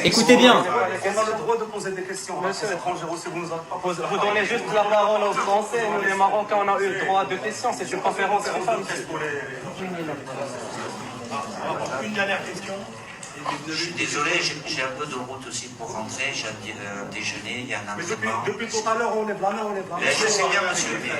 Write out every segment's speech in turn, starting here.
Écoutez bien. On a le droit de poser des questions à ces étrangers aussi, vous nous avez pas posé. Vous donnez juste la parole aux Français, nous les Marocains on a eu le droit de questions, c'est une conférence aux femmes. Une dernière question. Je suis désolé, j'ai un peu de route aussi pour rentrer, j'ai un déjeuner, il y a un Mais entraînement. depuis tout à l'heure, on est blâmé. Mais je sais bien, monsieur, mais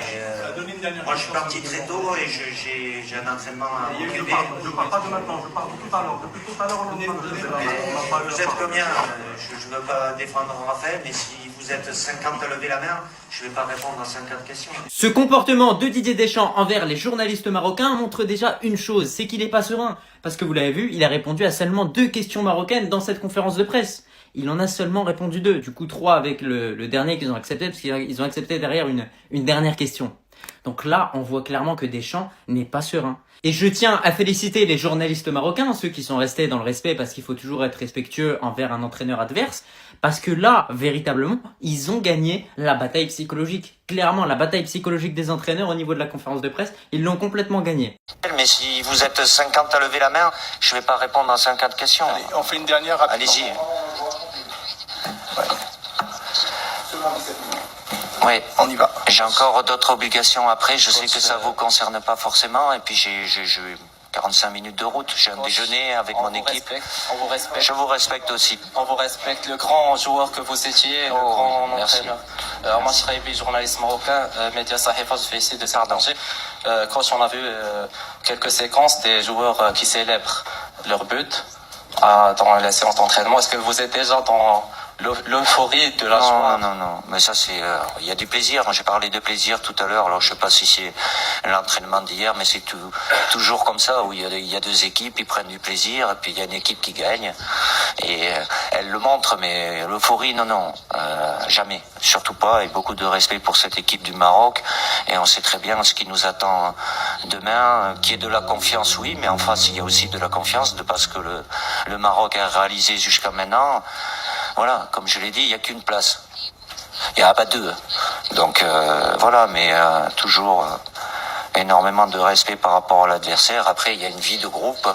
moi je suis parti très tôt et j'ai un entraînement à m'occuper. Je ne parle pas de maintenant, je parle de tout à l'heure. Depuis tout à l'heure, on est en train de débattre. Vous êtes combien? Je ne veux pas défendre Raphaël, mais si vous êtes 50 à lever la main, je ne vais pas répondre à 50 questions. Ce comportement de Didier Deschamps envers les journalistes marocains montre déjà une chose, c'est qu'il n'est pas serein. Parce que vous l'avez vu, il a répondu à seulement 2 questions marocaines dans cette conférence de presse. Il en a seulement répondu 2, du coup 3 avec le dernier qu'ils ont accepté, parce qu'ils ont accepté derrière une dernière question. Donc là, on voit clairement que Deschamps n'est pas serein. Et je tiens à féliciter les journalistes marocains, ceux qui sont restés dans le respect, parce qu'il faut toujours être respectueux envers un entraîneur adverse, parce que là, véritablement, ils ont gagné la bataille psychologique. Clairement, la bataille psychologique des entraîneurs au niveau de la conférence de presse, ils l'ont complètement gagnée. Mais si vous êtes 50 à lever la main, je ne vais pas répondre à 50 questions. Allez, on fait une dernière. Allez-y. Oui, on y va. J'ai encore d'autres obligations après. Je sais que ça vous concerne pas forcément. Et puis j'ai 45 minutes de route. J'ai un déjeuner avec mon équipe. On vous respecte. Je vous respecte aussi. On vous respecte. Le grand joueur que vous étiez, le grand entraîneur. Moi, je serais journaliste marocain, média Sahifa, je fais ici de Sardanger. Quand on a vu quelques séquences des joueurs qui célèbrent leur but dans la séance d'entraînement, est-ce que vous êtes déjà dans l'euphorie de la joie? Non. Mais ça, c'est, il y a du plaisir. J'ai parlé de plaisir tout à l'heure. Alors, je sais pas si c'est l'entraînement d'hier, mais c'est toujours comme ça, où il y a 2 équipes, ils prennent du plaisir, et puis il y a une équipe qui gagne. Et elle le montre, mais l'euphorie, non, jamais. Surtout pas. Et beaucoup de respect pour cette équipe du Maroc. Et on sait très bien ce qui nous attend demain, qui est de la confiance, oui, mais en face, il y a aussi de la confiance, parce que le Maroc a réalisé jusqu'à maintenant. Voilà, comme je l'ai dit, il n'y a qu'une place. Il n'y en a pas 2. Donc voilà, mais toujours énormément de respect par rapport à l'adversaire. Après, il y a une vie de groupe.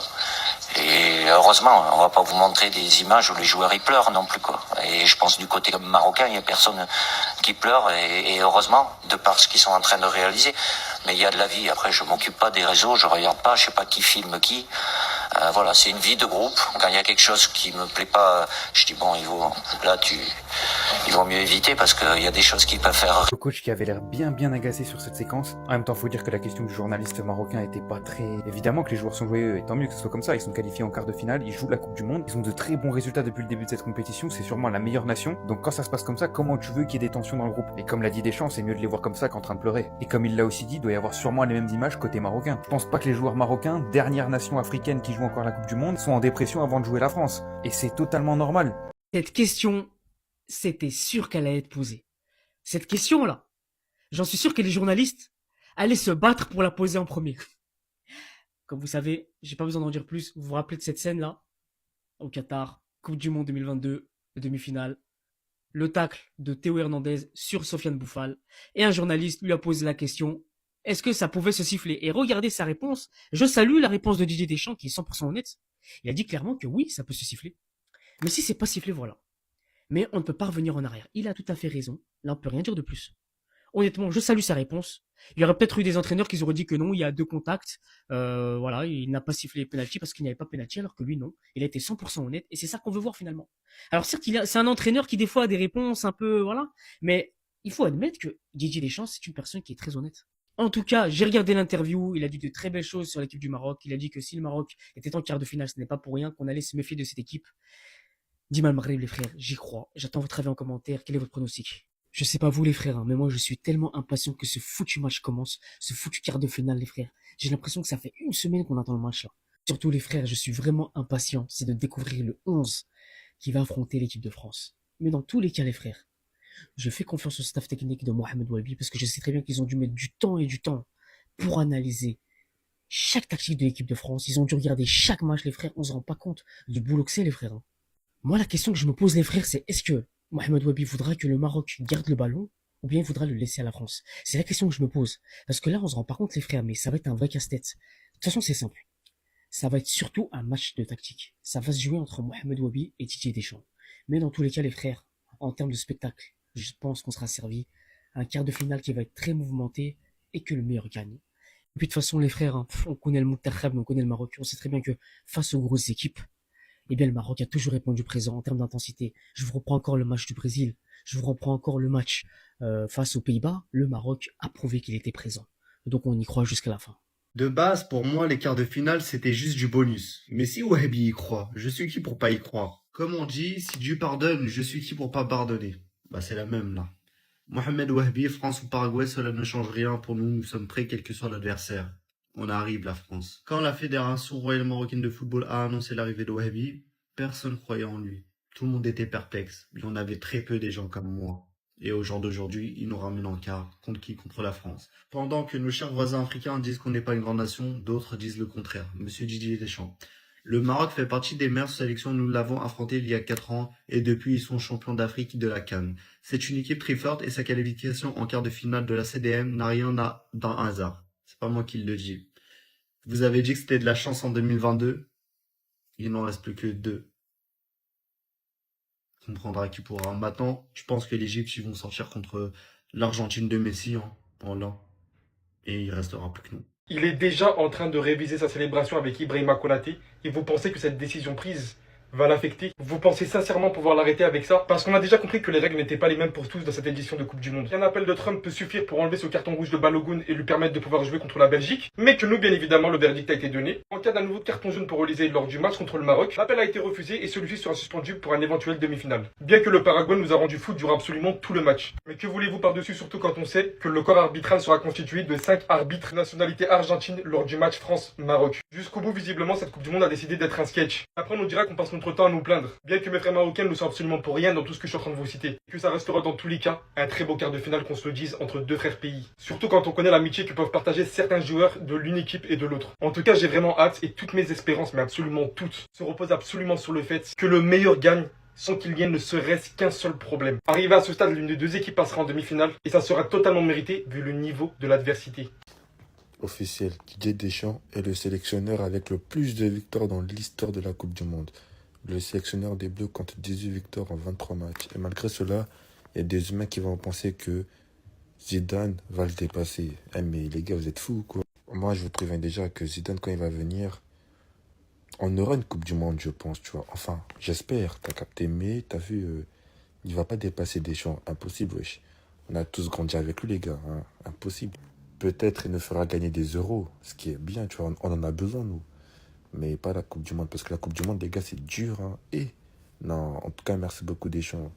Et heureusement, on va pas vous montrer des images où les joueurs y pleurent non plus, quoi. Et je pense du côté marocain, il y a personne qui pleure, et heureusement, de par ce qu'ils sont en train de réaliser. Mais il y a de la vie. Après, je m'occupe pas des réseaux, je regarde pas, je sais pas qui filme qui. Voilà, c'est une vie de groupe. Quand il y a quelque chose qui me plaît pas, je dis bon, il vaut mieux éviter, parce qu'il y a des choses qui peuvent faire. Le coach qui avait l'air bien agacé sur cette séquence. En même temps, faut dire que la question du journaliste marocain était pas très... Évidemment que les joueurs sont joyeux, et tant mieux que ce soit comme ça. Ils sont qualifiés en quart de finale, ils jouent la Coupe du Monde. Ils ont de très bons résultats depuis le début de cette compétition. C'est sûrement la meilleure nation. Donc quand ça se passe comme ça, comment tu veux qu'il y ait des tensions dans le groupe? Et comme l'a dit Deschamps, c'est mieux de les voir comme ça qu'en train de pleurer. Et comme il l'a aussi dit, il doit y avoir sûrement les mêmes images côté marocain. Je pense pas que les joueurs marocains, dernière nation africaine qui joue encore la Coupe du Monde, sont en dépression avant de jouer la France. Et c'est totalement normal. Cette question, c'était sûr qu'elle allait être posée. Cette question-là, j'en suis sûr que les journalistes allaient se battre pour la poser en premier. Comme vous savez, j'ai pas besoin d'en dire plus. Vous vous rappelez de cette scène-là? Au Qatar, Coupe du Monde 2022, le demi-finale. Le tacle de Théo Hernandez sur Sofiane Bouffal. Et un journaliste lui a posé la question, est-ce que ça pouvait se siffler? Et regardez sa réponse. Je salue la réponse de Didier Deschamps qui est 100% honnête. Il a dit clairement que oui, ça peut se siffler. Mais si c'est pas sifflé, voilà. Mais on ne peut pas revenir en arrière. Il a tout à fait raison. Là, on peut rien dire de plus. Honnêtement, je salue sa réponse. Il y aurait peut-être eu des entraîneurs qui auraient dit que non, il y a 2 contacts. Voilà, il n'a pas sifflé penalty parce qu'il n'y avait pas penalty, alors que lui, non. Il a été 100% honnête, et c'est ça qu'on veut voir finalement. Alors certes, c'est un entraîneur qui des fois a des réponses un peu, voilà. Mais il faut admettre que Didier Deschamps, c'est une personne qui est très honnête. En tout cas, j'ai regardé l'interview, il a dit de très belles choses sur l'équipe du Maroc. Il a dit que si le Maroc était en quart de finale, ce n'est pas pour rien qu'on allait se méfier de cette équipe. Dis-moi le Maghreb, les frères, j'y crois. J'attends votre avis en commentaire. Quel est votre pronostic? Je sais pas vous, les frères, hein, mais moi, je suis tellement impatient que ce foutu match commence. Ce foutu quart de finale, les frères. J'ai l'impression que ça fait 1 semaine qu'on attend le match, là. Surtout, les frères, je suis vraiment impatient. C'est de découvrir le 11 qui va affronter l'équipe de France. Mais dans tous les cas, les frères, je fais confiance au staff technique de Mohamed Wabi parce que je sais très bien qu'ils ont dû mettre du temps et du temps pour analyser chaque tactique de l'équipe de France. Ils ont dû regarder chaque match, les frères. On se rend pas compte du boulot que c'est, les frères, hein. Moi, la question que je me pose, les frères, c'est est-ce que Mohamed Wabi voudra que le Maroc garde le ballon ou bien il voudra le laisser à la France? C'est la question que je me pose. Parce que là, on se rend pas compte, les frères, mais ça va être un vrai casse-tête. De toute façon, c'est simple. Ça va être surtout un match de tactique. Ça va se jouer entre Mohamed Wabi et Didier Deschamps. Mais dans tous les cas, les frères, en termes de spectacle, je pense qu'on sera servi à un quart de finale qui va être très mouvementé et que le meilleur gagne. Et puis de toute façon, les frères, hein, on connaît le Montareb, on connaît le Maroc. On sait très bien que face aux grosses équipes, eh bien, le Maroc a toujours répondu présent en termes d'intensité. Je vous reprends encore le match du Brésil. Je vous reprends encore le match face aux Pays-Bas. Le Maroc a prouvé qu'il était présent. Donc on y croit jusqu'à la fin. De base, pour moi, les quarts de finale, c'était juste du bonus. Mais si Wahbi y croit, je suis qui pour pas y croire? Comme on dit, si Dieu pardonne, je suis qui pour pas pardonner? Bah, c'est la même, là. Mohamed Wahbi, France ou Paraguay, cela ne change rien pour nous, nous sommes prêts quel que soit l'adversaire. On arrive, la France. Quand la Fédération Royale Marocaine de Football a annoncé l'arrivée de Wahbi, personne croyait en lui. Tout le monde était perplexe. Il y en avait très peu des gens comme moi. Et au jour d'aujourd'hui, il nous ramène en quart. Contre qui? Contre la France. Pendant que nos chers voisins africains disent qu'on n'est pas une grande nation, d'autres disent le contraire. Monsieur Didier Deschamps. Le Maroc fait partie des meilleures sélections, nous l'avons affronté il y a 4 ans, et depuis ils sont champions d'Afrique de la CAN. C'est une équipe très forte et sa qualification en quart de finale de la CDM n'a rien d'un hasard. C'est pas moi qui le dis. Vous avez dit que c'était de la chance en 2022. Il n'en reste plus que 2. On comprendra qui pourra. Maintenant, je pense que l'Égypte, ils vont sortir contre l'Argentine de Messi, hein, voilà. Et il restera plus que nous. Il est déjà en train de réviser sa célébration avec Ibrahima Konaté. Et vous pensez que cette décision prise va l'affecter? Vous pensez sincèrement pouvoir l'arrêter avec ça? Parce qu'on a déjà compris que les règles n'étaient pas les mêmes pour tous dans cette édition de Coupe du Monde. Un appel de Trump peut suffire pour enlever ce carton rouge de Balogun et lui permettre de pouvoir jouer contre la Belgique. Mais que nous, bien évidemment, le verdict a été donné. En cas d'un nouveau carton jaune pour Olysée lors du match contre le Maroc, l'appel a été refusé et celui-ci sera suspendu pour un éventuel demi-finale. Bien que le Paraguay nous a rendu fou durant absolument tout le match. Mais que voulez-vous par-dessus, surtout quand on sait que le corps arbitral sera constitué de 5 arbitres nationalité argentine lors du match France-Maroc. Jusqu'au bout, visiblement, cette Coupe du Monde a décidé d'être un sketch. Après, on nous dira qu'on passe notre temps à nous plaindre. Bien que mes frères marocains ne sont absolument pour rien dans tout ce que je suis en train de vous citer. Et que ça restera dans tous les cas un très beau quart de finale qu'on se le dise entre deux frères pays. Surtout quand on connaît l'amitié que peuvent partager certains joueurs de l'une équipe et de l'autre. En tout cas, j'ai vraiment hâte et toutes mes espérances, mais absolument toutes, se reposent absolument sur le fait que le meilleur gagne sans qu'il y ait ne serait-ce qu'un seul problème. Arrivé à ce stade, l'une des deux équipes passera en demi-finale et ça sera totalement mérité vu le niveau de l'adversité. Officiel, Didier Deschamps est le sélectionneur avec le plus de victoires dans l'histoire de la Coupe du Monde. Le sélectionneur des Bleus compte 18 victoires en 23 matchs. Et malgré cela, il y a des humains qui vont penser que Zidane va le dépasser. Eh mais les gars, vous êtes fous quoi. Moi, je vous préviens déjà que Zidane, quand il va venir, on aura une Coupe du Monde, je pense, tu vois. Enfin, j'espère, t'as capté, mais t'as vu, il va pas dépasser Deschamps. Impossible, wesh. On a tous grandi avec lui, les gars. Hein. Impossible. Peut-être il nous fera gagner des euros, ce qui est bien, tu vois. On en a besoin, nous. Mais pas la Coupe du Monde, parce que la Coupe du Monde, les gars, c'est dur, hein. Et non, en tout cas, merci beaucoup Deschamps.